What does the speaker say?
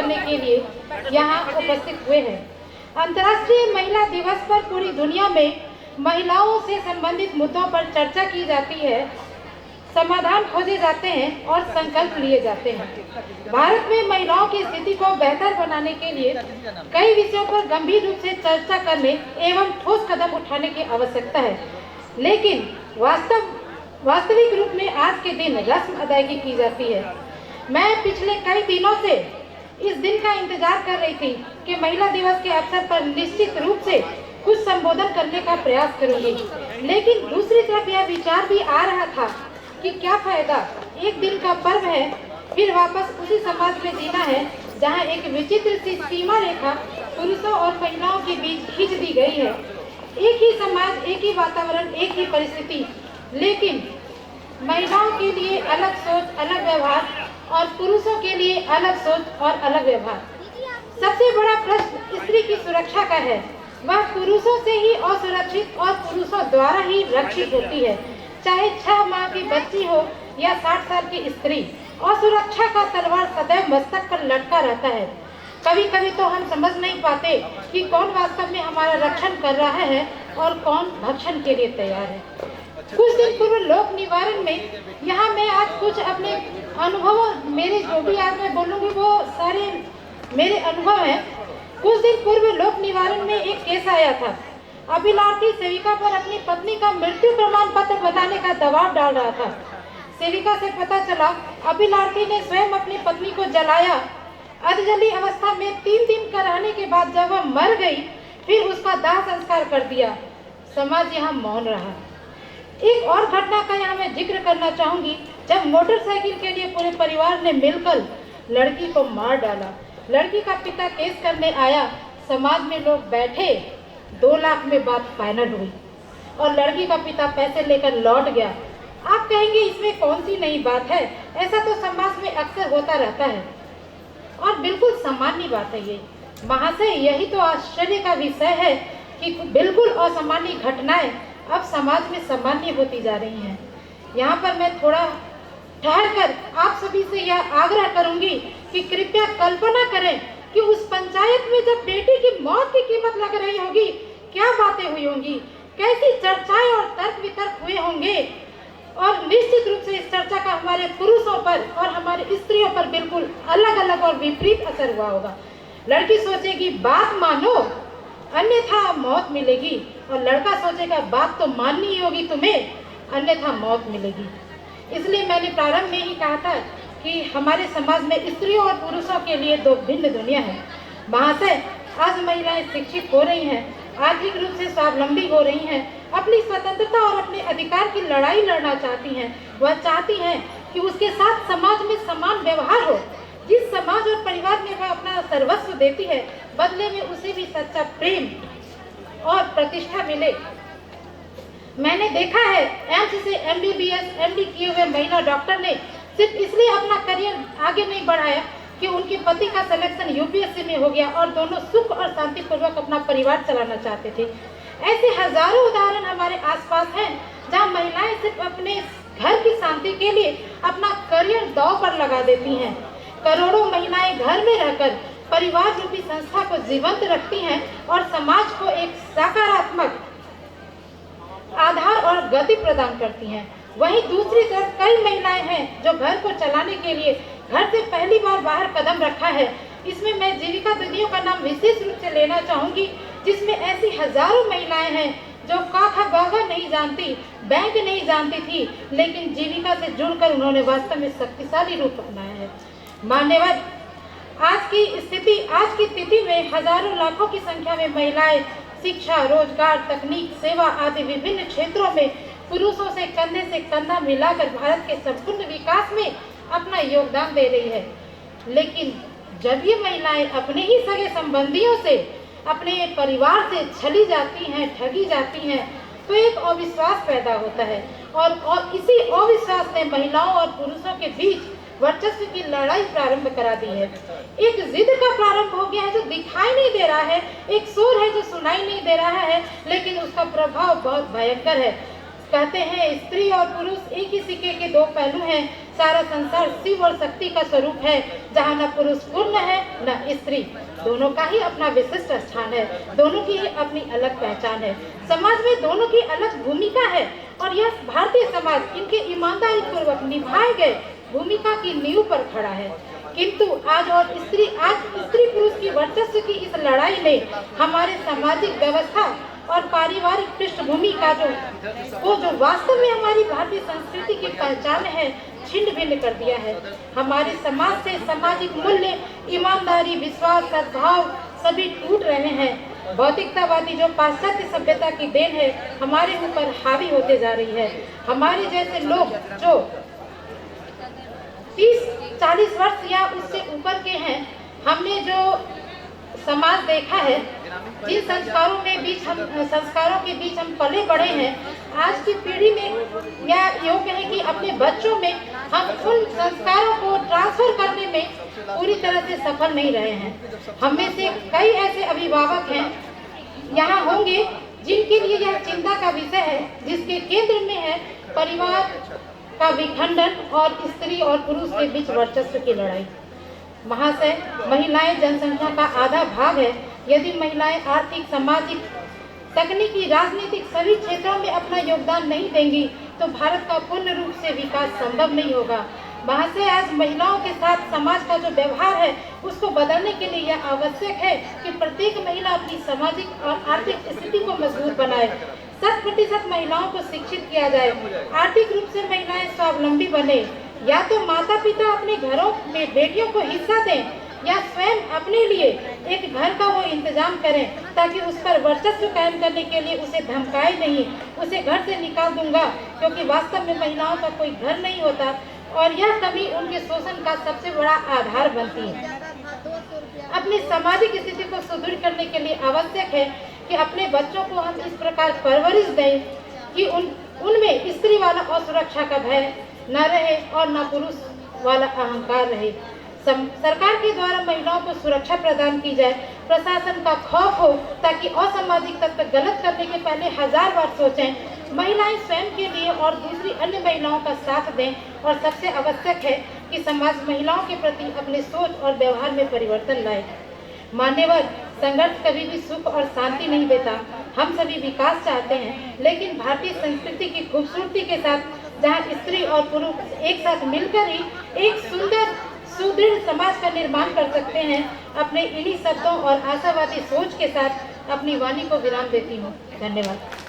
करने के लिए यहाँ उपस्थित हुए हैं। अंतर्राष्ट्रीय महिला दिवस पर पूरी दुनिया में महिलाओं से संबंधित मुद्दों पर चर्चा की जाती है, समाधान खोजे जाते हैं और संकल्प लिए जाते हैं। भारत में महिलाओं की स्थिति को बेहतर बनाने के लिए कई विषयों पर गंभीर रूप से चर्चा करने एवं ठोस कदम उठाने की आवश्यकता है, लेकिन वास्तविक रूप में आज के दिन रस्म अदायगी की जाती है। मैं पिछले कई दिनों से इस दिन का इंतजार कर रही थी कि महिला दिवस के अवसर पर निश्चित रूप से कुछ संबोधन करने का प्रयास करूंगी, लेकिन दूसरी तरफ यह विचार भी आ रहा था कि क्या फायदा, एक दिन का पर्व है, फिर वापस उसी समाज में जीना है जहां एक विचित्र सी सीमा रेखा पुरुषों और महिलाओं के बीच खींच दी गई है। एक ही समाज, एक ही वातावरण, एक ही परिस्थिति, लेकिन महिलाओं के लिए अलग सोच, अलग व्यवहार और पुरुषों के लिए अलग सोच और अलग व्यवहार। सबसे बड़ा प्रश्न स्त्री की सुरक्षा का है। वह पुरुषों से ही असुरक्षित और पुरुषों द्वारा ही रक्षित होती है, चाहे 6 माह की बच्ची हो या 60 साल की स्त्री। असुरक्षा का तलवार सदैव मस्तक पर लटका रहता है। कभी कभी तो हम समझ नहीं पाते कि कौन वास्तव में हमारा रक्षण कर रहा है और कौन भक्षण के लिए तैयार है। कुछ दिन पूर्व लोक निवारण में, यहाँ मैं आज कुछ अपने अनुभव, मेरे जो भी आज मैं बोलूँगी वो सारे मेरे अनुभव हैं। कुछ दिन पूर्व लोक निवारण में एक केस आया था। अभिलाषी सेविका पर अपनी पत्नी का मृत्यु प्रमाण पत्र बताने का दबाव डाल रहा था। सेविका से पता चला अभिलाषी ने स्वयं अपनी पत्नी को जलाया। अर्धजली अवस्था में 3 दिन का रहने के बाद जब वह मर गई, फिर उसका दाह संस्कार कर दिया। समाज यहाँ मौन रहा। एक और घटना का यहाँ मैं जिक्र करना चाहूंगी, जब मोटरसाइकिल के लिए पूरे परिवार ने मिलकर लड़की को मार डाला। लड़की का पिता केस करने आया, समाज में लोग बैठे, 2 लाख में बात फाइनल हुई और लड़की का पिता पैसे लेकर लौट गया। आप कहेंगे इसमें कौन सी नई बात है, ऐसा तो समाज में अक्सर होता रहता है और बिल्कुल सामान्य बात है ये। महाशय, यही तो आश्चर्य का विषय है कि बिल्कुल असामान्य घटनाएं अब समाज में सामान्य होती जा रही हैं। यहाँ पर मैं थोड़ा ठहरकर आप सभी से यह आग्रह करूंगी कि कृपया कल्पना करें कि उस पंचायत में जब बेटी की मौत की कीमत लग रही होगी, क्या बातें हुई होंगी, कैसी चर्चाएं और तर्क वितर्क हुए होंगे। और निश्चित रूप से इस चर्चा का हमारे पुरुषों पर और हमारी स्त्रियों पर बिल्कुल अलग अलग और विपरीत असर हुआ होगा। लड़की सोचेगी बात मानो अन्यथा मौत मिलेगी, और लड़का सोचेगा बात तो माननी ही होगी तुम्हें, अन्यथा मौत मिलेगी। इसलिए मैंने प्रारंभ में ही कहा था कि हमारे समाज में स्त्रियों और पुरुषों के लिए 2 भिन्न दुनिया है। महाशय, आज महिलाएं शिक्षित हो रही हैं, आर्थिक रूप से स्वावलंबी हो रही हैं, अपनी स्वतंत्रता और अपने अधिकार की लड़ाई लड़ना चाहती हैं। वह चाहती हैं कि उसके साथ समाज में समान व्यवहार हो। जिस समाज और परिवार में वह अपना सर्वस्व देती है, बदले में उसे भी सच्चा प्रेम और प्रतिष्ठा मिले। मैंने देखा है एम्स से MBBS MD किए हुए महिला डॉक्टर ने सिर्फ इसलिए अपना करियर आगे नहीं बढ़ाया कि उनके पति का सिलेक्शन UPSC में हो गया और दोनों सुख और शांतिपूर्वक अपना परिवार चलाना चाहते थे। ऐसे हजारों उदाहरण हमारे आसपास हैं जहां महिलाएं सिर्फ अपने घर की शांति के लिए अपना करियर दांव पर लगा देती हैं। करोड़ों महिलाएं घर में रहकर परिवार रूपी संस्था को जीवंत रखती हैं और समाज को एक सकारात्मक आधार और गति प्रदान करती हैं। वहीं दूसरी तरफ कई महिलाएं हैं जो घर को चलाने के लिए घर से पहली बार बाहर कदम रखा है। इसमें मैं जीविका दीदियों का नाम विशेष रूप से लेना चाहूंगी, जिसमें ऐसी हजारों महिलाएं हैं जो क ख ग घ नहीं जानती, बैंक नहीं जानती थी, लेकिन जीविका से जुड़कर उन्होंने वास्तव में शक्तिशाली रूप अपनाया है। मान्यवर, आज की स्थिति में हजारों लाखों की संख्या में महिलाएं शिक्षा, रोजगार, तकनीक, सेवा आदि विभिन्न क्षेत्रों में पुरुषों से कंधा मिलाकर भारत के संपूर्ण विकास में अपना योगदान दे रही है। लेकिन जब ये महिलाएं अपने ही सगे संबंधियों से, अपने परिवार से छली जाती हैं, ठगी जाती हैं, तो एक अविश्वास पैदा होता है और इसी अविश्वास ने महिलाओं और पुरुषों के बीच वर्चस्व की लड़ाई प्रारंभ करा दी है। एक जिद का प्रारंभ हो गया है जो दिखाई नहीं दे रहा है, एक शोर है जो सुनाई नहीं दे रहा है, लेकिन उसका प्रभाव बहुत भयंकर है। कहते हैं स्त्री और पुरुष एक ही सिक्के के 2 पहलू हैं। सारा संसार शिव और शक्ति का स्वरूप है, जहाँ न पुरुष पूर्ण है न स्त्री। दोनों का ही अपना विशिष्ट स्थान है, दोनों की ही अपनी अलग पहचान है। समाज में दोनों की अलग भूमिका है और यह भारतीय समाज इनके ईमानदारी पूर्वक निभाए गए भूमिका की नींव पर खड़ा है। किंतु आज स्त्री पुरुष की वर्चस्व की इस लड़ाई ने हमारे सामाजिक व्यवस्था और पारिवारिक पृष्ठभूमि का जो वास्तव में हमारी भारतीय संस्कृति की पहचान है, छिन्न भिन्न कर दिया है। हमारे समाज से सामाजिक मूल्य, ईमानदारी, विश्वास, सद्भाव सभी टूट रहे हैं। भौतिकतावादी जो पाश्चात्य सभ्यता की देन है, हमारे ऊपर हावी होते जा रही है। हमारे जैसे लोग जो 30-40 वर्ष या उससे ऊपर के हैं, हमने जो समाज देखा है, जिन संस्कारों के बीच हम पले बड़े हैं, आज की पीढ़ी में या यूँ कहें कि अपने बच्चों में हम उन संस्कारों को ट्रांसफर करने में पूरी तरह से सफल नहीं रहे हैं। हम में से कई ऐसे अभिभावक हैं यहाँ होंगे जिनके लिए यह चिंता का विषय है, जिसके केंद्र में है परिवार का विखंडन और स्त्री और पुरुष के बीच वर्चस्व की लड़ाई। महाशय, महिलाएं जनसंख्या का आधा भाग है। यदि महिलाएं आर्थिक, सामाजिक, तकनीकी, राजनीतिक सभी क्षेत्रों में अपना योगदान नहीं देंगी तो भारत का पूर्ण रूप से विकास संभव नहीं होगा। महाशय, आज महिलाओं के साथ समाज का जो व्यवहार है उसको बदलने के लिए यह आवश्यक है कि प्रत्येक महिला अपनी सामाजिक और आर्थिक स्थिति को मजबूत बनाए। 100% महिलाओं को शिक्षित किया जाए, आर्थिक रूप से महिलाएं स्वावलंबी बने। या तो माता पिता अपने घरों में बेटियों को हिस्सा दें या स्वयं अपने लिए एक घर का वो इंतजाम करें ताकि उस पर वर्चस्व कायम करने के लिए उसे धमकाए नहीं, उसे घर से निकाल दूंगा, क्योंकि वास्तव में महिलाओं का कोई घर नहीं होता और यह कमी उनके शोषण का सबसे बड़ा आधार बनती है। अपनी सामाजिक स्थिति को सुदृढ़ करने के लिए आवश्यक है कि अपने बच्चों को हम इस प्रकार परवरिश दें कि उनमें स्त्री वाला असुरक्षा का भय न रहे और न पुरुष वाला अहंकार रहे। सरकार के द्वारा महिलाओं को सुरक्षा प्रदान की जाए, प्रशासन का खौफ हो ताकि असामाजिक तत्व गलत करने के पहले 1000 बार सोचें। महिलाएं स्वयं के लिए और दूसरी अन्य महिलाओं का साथ दें और सबसे आवश्यक है कि समाज महिलाओं के प्रति अपने सोच और व्यवहार में परिवर्तन लाए। मान्यवर, संघर्ष कभी भी सुख और शांति नहीं देता। हम सभी विकास चाहते हैं, लेकिन भारतीय संस्कृति की खूबसूरती के साथ जहां स्त्री और पुरुष एक साथ मिलकर ही एक सुंदर सुदृढ़ समाज का निर्माण कर सकते हैं। अपने इन्हीं शब्दों और आशावादी सोच के साथ अपनी वाणी को विराम देती हूँ। धन्यवाद।